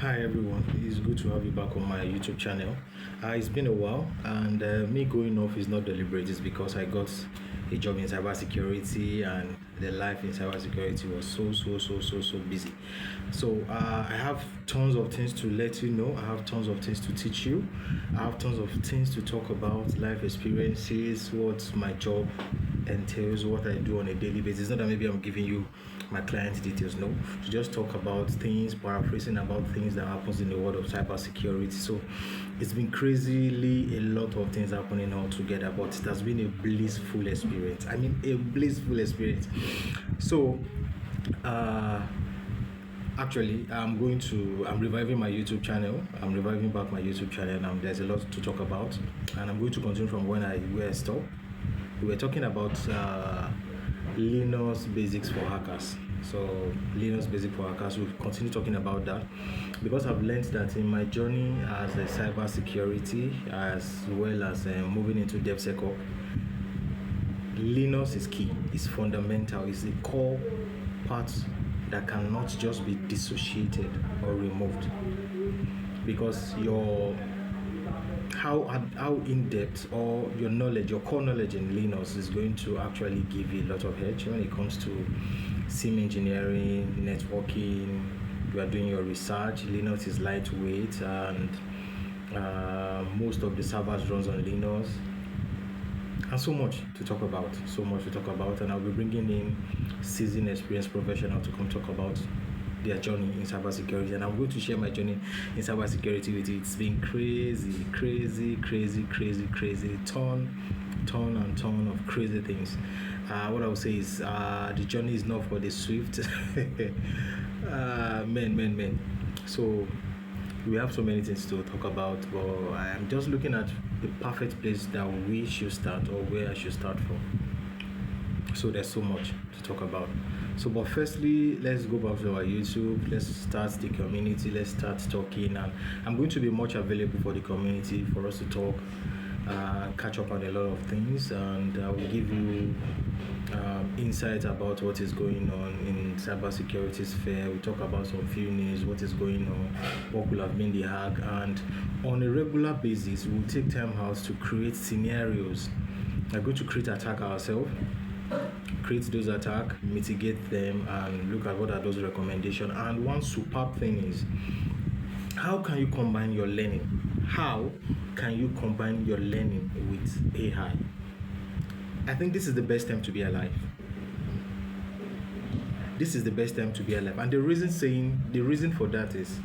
Hi everyone, it's good to have you back on my YouTube channel. It's been a while, and me going off is not deliberate. It's because I got a job in cybersecurity, and the life in cybersecurity was so busy. So I have tons of things to let you know. I have tons of things to teach you. I have tons of things to talk about, life experiences, what my job entails, what I do on a daily basis. Not that maybe I'm giving you my client details, no, to just talk about things, paraphrasing about things that happens in the world of cybersecurity. So it's been crazily a lot of things happening all together, but it has been a blissful experience. I mean, a blissful experience. So actually, I'm reviving my YouTube channel. I'm reviving back my YouTube channel, and there's a lot to talk about, and I'm going to continue from where I stopped. We were talking about Linux basics for hackers. So Linux basic for hackers, we'll continue talking about that, because I've learned that in my journey as a cybersecurity, as well as moving into DevSecOps, Linux is key, it's fundamental, it's the core part that cannot just be dissociated or removed, because how in-depth or your knowledge, your core knowledge in Linux is going to actually give you a lot of edge when it comes to SIM engineering, networking. You are doing your research. Linux is lightweight, and most of the servers runs on Linux, and so much to talk about, and I'll be bringing in seasoned experienced professionals to come talk about their journey in cybersecurity, and I'm going to share my journey in cybersecurity with you. It's been crazy, ton of crazy things. What I would say is the journey is not for the swift. Men. So we have so many things to talk about, but I am just looking at the perfect place that we should start, or where I should start from. So there's so much to talk about. So, but firstly, let's go back to our YouTube. Let's start the community. Let's start talking, and I'm going to be much available for the community for us to talk, catch up on a lot of things, and I will give you insights about what is going on in cybersecurity sphere. We talk about some few news, what is going on, what could have been the hack, and on a regular basis, we'll take time out to create scenarios. We're going to create attack ourselves, create those attacks, mitigate them, and look at what are those recommendations. And one superb thing is, how can you combine your learning? How can you combine your learning with AI? I think this is the best time to be alive. This is the best time to be alive. And the reason for that is,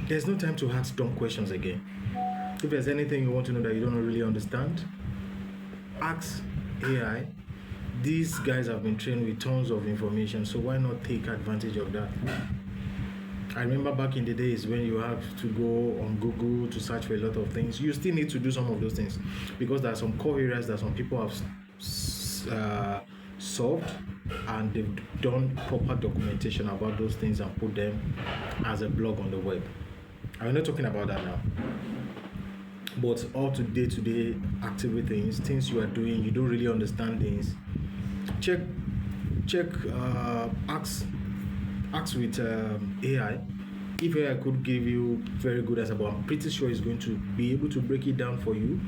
there's no time to ask dumb questions again. If there's anything you want to know that you don't really understand, ask AI. These guys have been trained with tons of information, so why not take advantage of that? I remember back in the days when you had to go on Google to search for a lot of things. You still need to do some of those things, because there are some core areas that some people have solved, and they've done proper documentation about those things and put them as a blog on the web. I'm not talking about that now. But all to day-to-day activity things you are doing, you don't really understand things. Ask with AI. If AI could give you very good answer, but I'm pretty sure it's going to be able to break it down for you.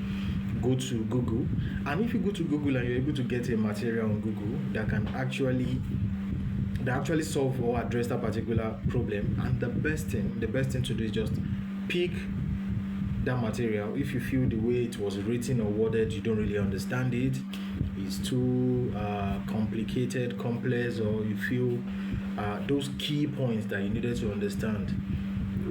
Go to Google, and if you go to Google and you're able to get a material on Google that actually solve or address that particular problem, and the best thing to do is just pick that material. If you feel the way it was written or worded, you don't really understand it, it's too complicated, complex, or you feel those key points that you needed to understand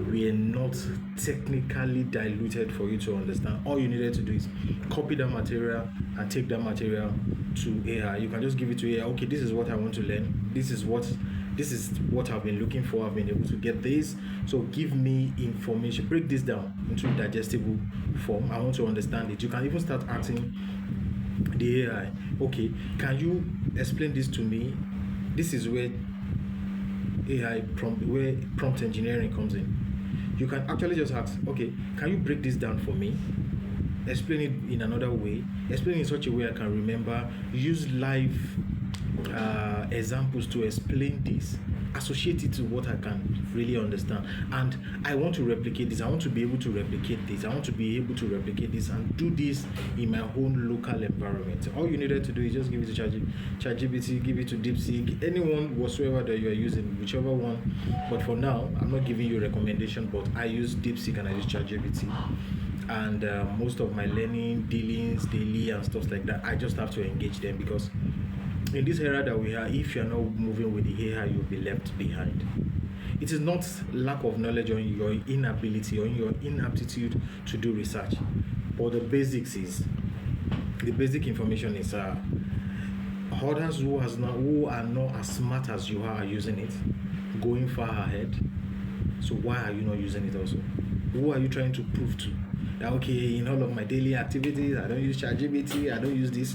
were not technically diluted for you to understand, all you needed to do is copy that material and take that material to AI. You can just give it to AI. Okay, this is what I want to learn. This is what I've been looking for. I've been able to get this. So give me information. Break this down into a digestible form. I want to understand it. You can even start asking the AI, okay, can you explain this to me? This is where prompt engineering comes in. You can actually just ask, okay, can you break this down for me? Explain it in another way. Explain it in such a way I can remember. Use live examples to explain this. associate it to what I can really understand. And I want to replicate this. I want to be able to replicate this. I want to be able to replicate this and do this in my own local environment. All you needed to do is just give it to ChatGPT, give it to DeepSeek, anyone whatsoever that you are using, whichever one. But for now, I'm not giving you a recommendation, but I use DeepSeek and I use ChatGPT. And most of my learning, dealings, daily and stuff like that, I just have to engage them, because in this era that we are, if you're not moving with the AI, you'll be left behind. It is not lack of knowledge or your inability or your inaptitude to do research, but the basic information is others who are not as smart as you are using it, going far ahead. So why are you not using it also? Who are you trying to prove to? That okay, in all of my daily activities, I don't use ChatGPT, I don't use this.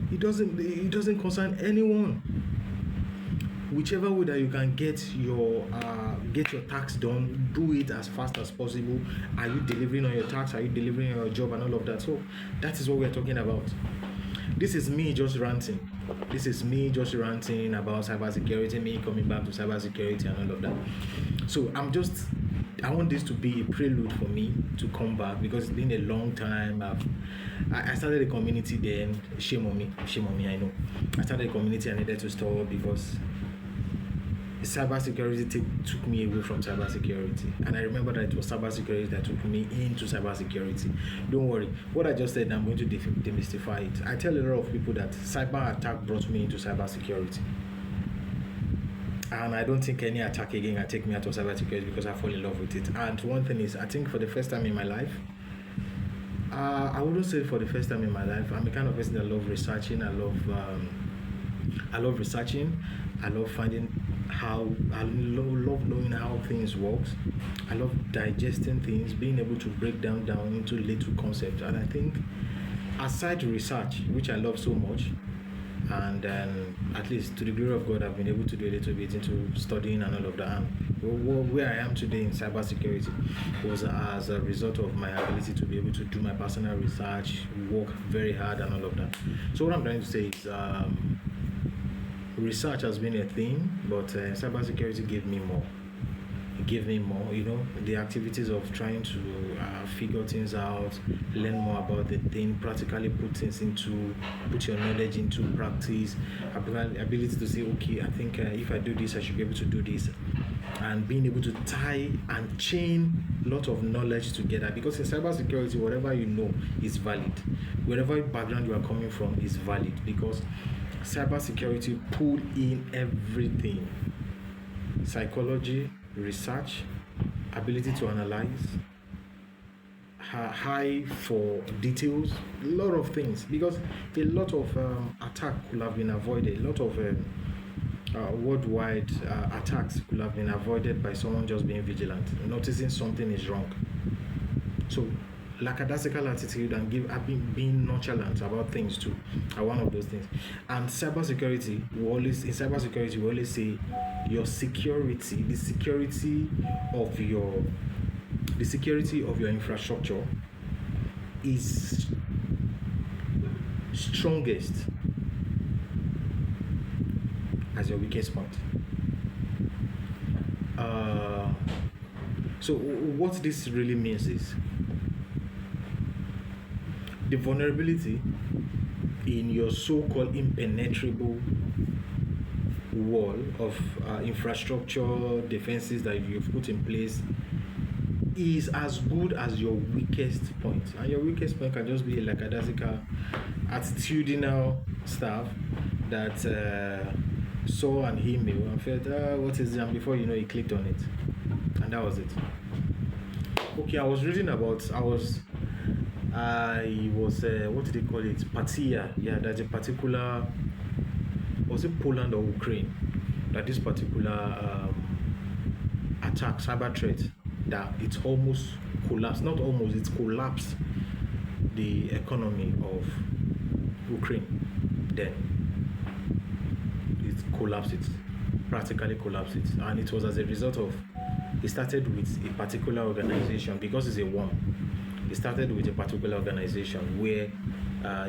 It doesn't concern anyone. Whichever way that you can get your tax done, do it as fast as possible. Are you delivering on your tax? Are you delivering on your job and all of that? So that is what we're talking about. This is me just ranting. This is me just ranting about cybersecurity, me coming back to cybersecurity and all of that. So I want this to be a prelude for me to come back, because it's been a long time. I started a community then. Shame on me, I know. I started a community I needed to stop because cybersecurity took me away from cybersecurity. And I remember that it was cybersecurity that took me into cybersecurity. Don't worry, what I just said, I'm going to demystify it. I tell a lot of people that cyber attack brought me into cybersecurity. And I don't think any attack again can take me out of cybersecurity, because I fall in love with it. And one thing is, I think for the first time in my life, I wouldn't say for the first time in my life, I'm a kind of person that love researching. I love researching. I love finding love knowing how things work. I love digesting things, being able to break down into little concepts. And I think aside research, which I love so much, and at least to the glory of God, I've been able to do a little bit into studying and all of that. And where I am today in cybersecurity was as a result of my ability to be able to do my personal research, work very hard and all of that. So what I'm trying to say is research has been a thing, but cybersecurity gave me more. It gave me more, the activities of trying to figure things out, learn more about the thing, practically put your knowledge into practice, ability to say, okay, I think if I do this, I should be able to do this, and being able to tie and chain a lot of knowledge together. Because in cybersecurity, whatever you know is valid. Wherever background you are coming from is valid, because cybersecurity pull in everything: psychology, research, ability to analyze, high for details, a lot of things, because a lot of attack could have been avoided. A lot of worldwide attacks could have been avoided by someone just being vigilant, noticing something is wrong. So lackadaisical attitude and being nonchalant about things too are one of those things. And cybersecurity, we always say your security, the security of your infrastructure is strongest as your weakest point. So what this really means is the vulnerability in your so-called impenetrable wall of infrastructure defenses that you've put in place is as good as your weakest point. And your weakest point can just be like a lackadaisical, attitudinal stuff that saw an email and felt, what is it? And before you know, he clicked on it. And that was it. Okay, I was what do they call it? Partia. Yeah, that's a particular, was it Poland or Ukraine? That this particular attack, cyber threat, that it's almost collapsed. Not almost, it's collapsed the economy of Ukraine. Then it collapsed it, practically collapsed it. And it was as a result of, it started with a particular organization, because it's a worm. It started with a particular organization where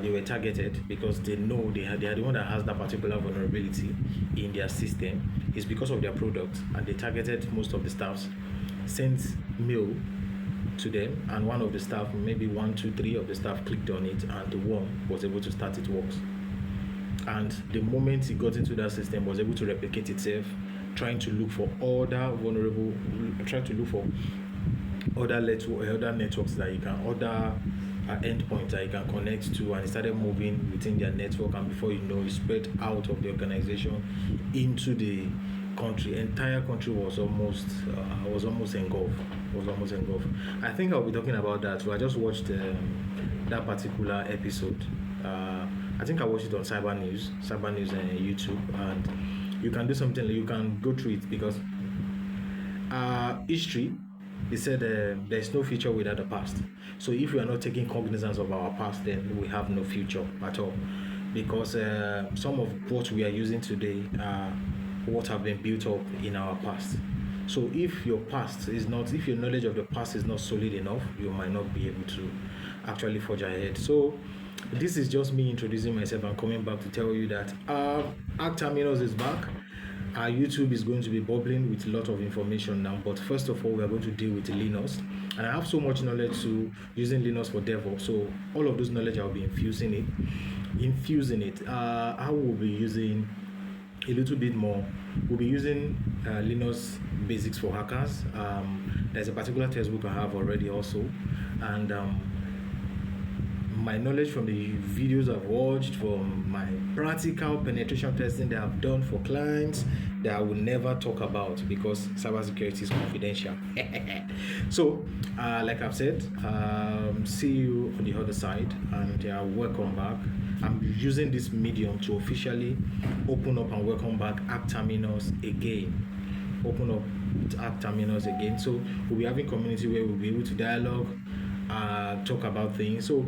they were targeted because they know they are the one that has that particular vulnerability in their system. It's because of their product, and they targeted most of the staffs, sent mail to them, and one of the staff, maybe 1, 2, 3 of the staff clicked on it, and the one was able to start its works. And the moment it got into that system, was able to replicate itself, trying to look for other vulnerable, trying to look for other networks that you can, other endpoints that you can connect to, and it started moving within their network, and before you know, it spread out of the organization into the country. Entire country was almost engulfed. I think I'll be talking about that. So I just watched that particular episode. I think I watched it on CyberNews and YouTube, and you can do something. You can go through it, because history, they said there's no future without the past. So if we are not taking cognizance of our past, then we have no future at all, because some of what we are using today are what have been built up in our past. So if your knowledge of the past is not solid enough, you might not be able to actually forge ahead. So this is just me introducing myself and coming back to tell you that HackTermiux is back. Our YouTube is going to be bubbling with a lot of information now, but first of all, we are going to deal with Linux. And I have so much knowledge to using Linux for DevOps, so all of those knowledge I'll be infusing it. I will be using a little bit more. We'll be using Linux basics for hackers. There's a particular textbook I have already also, and my knowledge from the videos I've watched, from my practical penetration testing that I've done for clients that I will never talk about, because cybersecurity is confidential. So, like I've said, see you on the other side, and welcome back. I'm using this medium to officially open up and welcome back HackTermiux again. So we'll be having community where we'll be able to dialogue, talk about things. So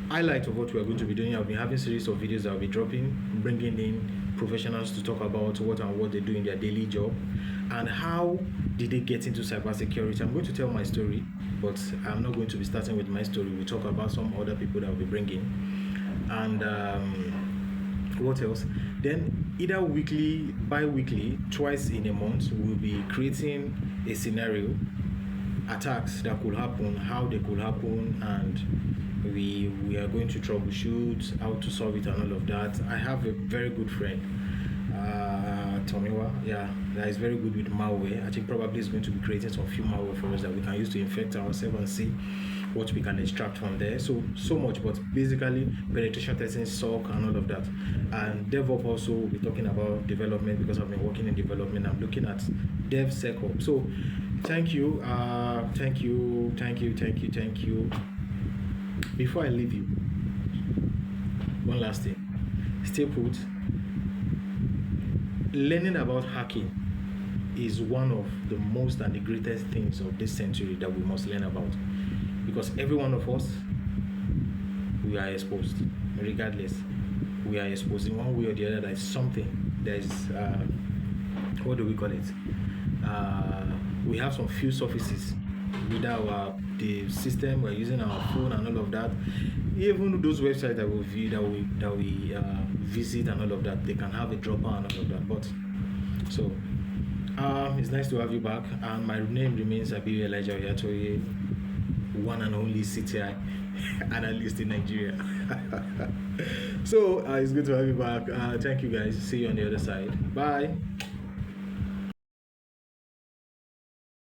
highlight of what we are going to be doing, I'll be having series of videos that I'll be dropping, bringing in professionals to talk about what they do in their daily job, and how did they get into cybersecurity. I'm going to tell my story, but I'm not going to be starting with my story. We'll talk about some other people that I'll be bringing, and what else. Then either weekly, bi-weekly, twice in a month, we'll be creating a scenario, attacks that could happen, how they could happen, and we are going to troubleshoot how to solve it and all of that. I have a very good friend, Tomiwa, that is very good with malware. I think probably is going to be creating some few malware for us that we can use to infect ourselves and see what we can extract from there. So much, but basically penetration testing, SOC, and all of that. And DevOps also, we'll be talking about development, because I've been working in development. I'm looking at DevSecOps. So thank you. Before I leave you, one last thing. Stay put. Learning about hacking is one of the most and the greatest things of this century that we must learn about, because every one of us, we are exposed. Regardless, we are exposed in one way or the other. There's something. There's what do we call it? We have some few surfaces with the system we're using, our phone and all of that. Even those websites that we view, that we visit and all of that, they can have a dropper and all of that. But so it's nice to have you back, and my name remains Abiy Elijah Oyatoye, one and only CTI analyst in Nigeria. So it's good to have you back. Thank you guys. See you on the other side. Bye.